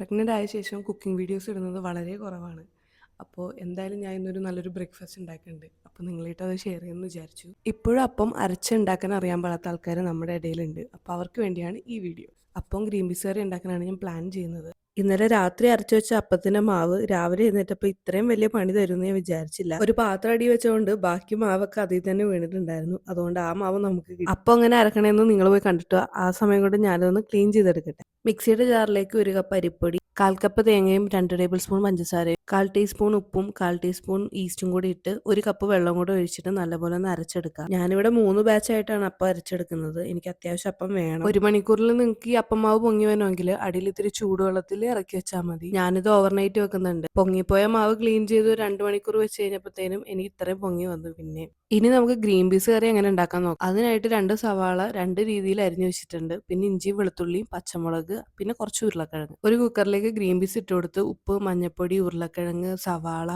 Pregnant ആയ ശേഷം cooking videos ഇടുന്നത് വളരെ കുറവാണ്. അപ്പോൾ എന്തായാലും ഞാൻ ഇന്നൊരു നല്ലൊരു ബ്രേക്ക്ഫാസ്റ്റ് ഉണ്ടാക്കുന്നുണ്ട്. അപ്പോൾ നിങ്ങളായിട്ട് അത് ഷെയർ ചെയ്യുമെന്ന് വിചാരിച്ചു. ഇപ്പോഴും അപ്പം അരച്ചുണ്ടാക്കാൻ അറിയാൻ പാടാത്ത ആൾക്കാർ നമ്മുടെ ഇടയിലുണ്ട്. അപ്പോൾ അവർക്ക് വേണ്ടിയാണ് ഈ വീഡിയോ. അപ്പം ഗ്രീൻ പീസ് കറി ഉണ്ടാക്കാനാണ് ഞാൻ പ്ലാൻ ചെയ്യുന്നത്. ഇന്നലെ രാത്രി അരച്ചു വെച്ച അപ്പത്തിന്റെ മാവ് രാവിലെ എഴുന്നേറ്റപ്പോൾ ഇത്രയും വലിയ പണി തരുമെന്ന് ഞാൻ വിചാരിച്ചില്ല. ഒരു പാത്രം അടി വെച്ചുകൊണ്ട് ബാക്കി മാവൊക്കെ അതിൽ തന്നെ വീണിട്ടുണ്ടായിരുന്നു. അതുകൊണ്ട് ആ മാവ് നമുക്ക് കിട്ടി. അപ്പം എങ്ങനെ അരക്കണമെന്ന് നിങ്ങൾ പോയി കണ്ടിട്ട് ആ സമയം കൊണ്ട് ഞാനതൊന്ന് ക്ലീൻ ചെയ്തെടുക്കട്ടെ. മിക്സിയുടെ ജാറിലേക്ക് 1 കപ്പ് അരിപ്പൊടി, 1/4 കപ്പ് തേങ്ങയും 2 ടേബിൾ സ്പൂൺ പഞ്ചസാരയും 1/4 ടീസ്പൂൺ ഉപ്പും 1/4 ടീസ്പൂൺ ഈസ്റ്റും കൂടി ഇട്ട് 1 കപ്പ് വെള്ളം കൂടെ ഒഴിച്ചിട്ട് നല്ലപോലെ ഒന്ന് അരച്ചെടുക്കാം. ഞാനിവിടെ 3 ബാച്ചായിട്ടാണ് അപ്പം അരച്ചെടുക്കുന്നത്. എനിക്ക് അത്യാവശ്യം അപ്പം വേണം. 1 മണിക്കൂറിൽ നിങ്ങൾക്ക് ഈ അപ്പം മാവ് പൊങ്ങി വരണമെങ്കിൽ അടിയിൽ ഇത്തിരി ചൂടുവെള്ളത്തിൽ ഇറക്കി വെച്ചാൽ മതി. ഞാനിത് ഓവർനൈറ്റ് വെക്കുന്നുണ്ട്. പൊങ്ങിപ്പോയ മാവ് ക്ലീൻ ചെയ്ത് 2 മണിക്കൂർ വെച്ച് കഴിഞ്ഞപ്പോഴത്തേനും എനിക്ക് ഇത്രയും പൊങ്ങി വന്നു. പിന്നെ ഇനി നമുക്ക് ഗ്രീൻ പീസ് കറി എങ്ങനെ ഉണ്ടാക്കാൻ നോക്കാം. അതിനായിട്ട് 2 സവാള 2 രീതിയിൽ അരിഞ്ഞു വെച്ചിട്ടുണ്ട്. പിന്നെ ഇഞ്ചി, വെളുത്തുള്ളി, പച്ചമുളക്, പിന്നെ കുറച്ച് ഉരുളക്കിഴങ്ങ്. ഒരു കുക്കറിലേക്ക് ഗ്രീൻ പീസ് ഇട്ട് കൊടുത്ത് ഉപ്പ്, മഞ്ഞൾപ്പൊടി, ഉരുളക്കിഴങ്ങ്, സവാള,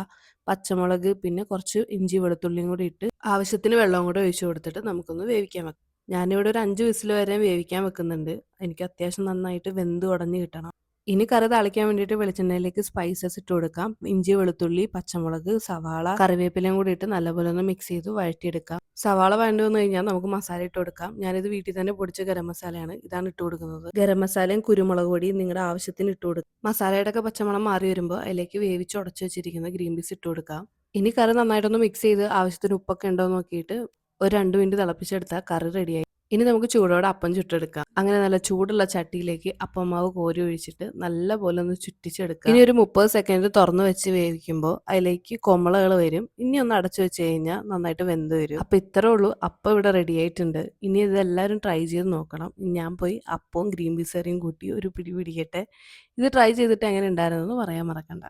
പച്ചമുളക്, പിന്നെ കുറച്ച് ഇഞ്ചി വെളുത്തുള്ളിയും കൂടി ഇട്ട് ആവശ്യത്തിന് വെള്ളവും കൂടെ ഒഴിച്ചു കൊടുത്തിട്ട് നമുക്കൊന്ന് വേവിക്കാൻ വെക്കാം. ഞാനിവിടെ ഒരു 5 വിസിൽ വരെ വേവിക്കാൻ വെക്കുന്നുണ്ട്. എനിക്ക് അത്യാവശ്യം നന്നായിട്ട് വെന്ത് ഉടഞ്ഞ് കിട്ടണം. ഇനി കറി താളിക്കാൻ വേണ്ടിയിട്ട് വെളിച്ചെണ്ണയിലേക്ക് സ്പൈസസ് ഇട്ട് കൊടുക്കാം. ഇഞ്ചി, വെളുത്തുള്ളി, പച്ചമുളക്, സവാള, കറിവേപ്പിലയും കൂടി ഇട്ട് നല്ലപോലെ ഒന്ന് മിക്സ് ചെയ്ത് വഴറ്റിയെടുക്കാം. സവാള വഴണ്ടി വന്നു കഴിഞ്ഞാൽ നമുക്ക് മസാല ഇട്ട് കൊടുക്കാം. ഞാനിത് വീട്ടിൽ തന്നെ പൊടിച്ച ഗരം മസാലയാണ്, ഇതാണ് ഇട്ട് കൊടുക്കുന്നത്. ഗരം മസാലയും കുരുമുളക് പൊടിയും നിങ്ങളുടെ ആവശ്യത്തിന് ഇട്ട് കൊടുക്കുക. മസാലയുടെ ഒക്കെ പച്ചമണം മാറി വരുമ്പോൾ അതിലേക്ക് വേവിച്ച് ഉടച്ചു വെച്ചിരിക്കുന്ന ഗ്രീൻ പീസ് ഇട്ട് കൊടുക്കാം. ഇനി കറി നന്നായിട്ടൊന്ന് മിക്സ് ചെയ്ത് ആവശ്യത്തിന് ഉപ്പൊക്കെ ഉണ്ടോ എന്ന് നോക്കിയിട്ട് ഒരു 2 മിനിറ്റ് തിളപ്പിച്ചെടുത്താൽ കറി റെഡിയായി. ഇനി നമുക്ക് ചൂടോടെ അപ്പം ചുട്ടെടുക്കാം. അങ്ങനെ നല്ല ചൂടുള്ള ചട്ടിയിലേക്ക് അപ്പം മാവ് കോരി ഒഴിച്ചിട്ട് നല്ല പോലെ ഒന്ന് ചുറ്റിച്ചെടുക്കുക. ഇനി ഒരു 30 സെക്കൻഡ് തുറന്ന് വെച്ച് വേവിക്കുമ്പോൾ അതിലേക്ക് കൊമളകൾ വരും. ഇനി ഒന്ന് അടച്ചു വെച്ച് കഴിഞ്ഞാൽ നന്നായിട്ട് വെന്ത് വരും. അപ്പം ഇത്രേ ഉള്ളൂ. അപ്പം ഇവിടെ റെഡി ആയിട്ടുണ്ട്. ഇനി ഇതെല്ലാവരും ട്രൈ ചെയ്ത് നോക്കണം. ഞാൻ പോയി അപ്പവും ഗ്രീൻ പീസ് കറിയും കൂട്ടി ഒരു പിടി പിടിക്കട്ടെ. ഇത് ട്രൈ ചെയ്തിട്ട് എങ്ങനെ ഉണ്ടായിരുന്നെന്ന് പറയാൻ മറക്കണ്ട.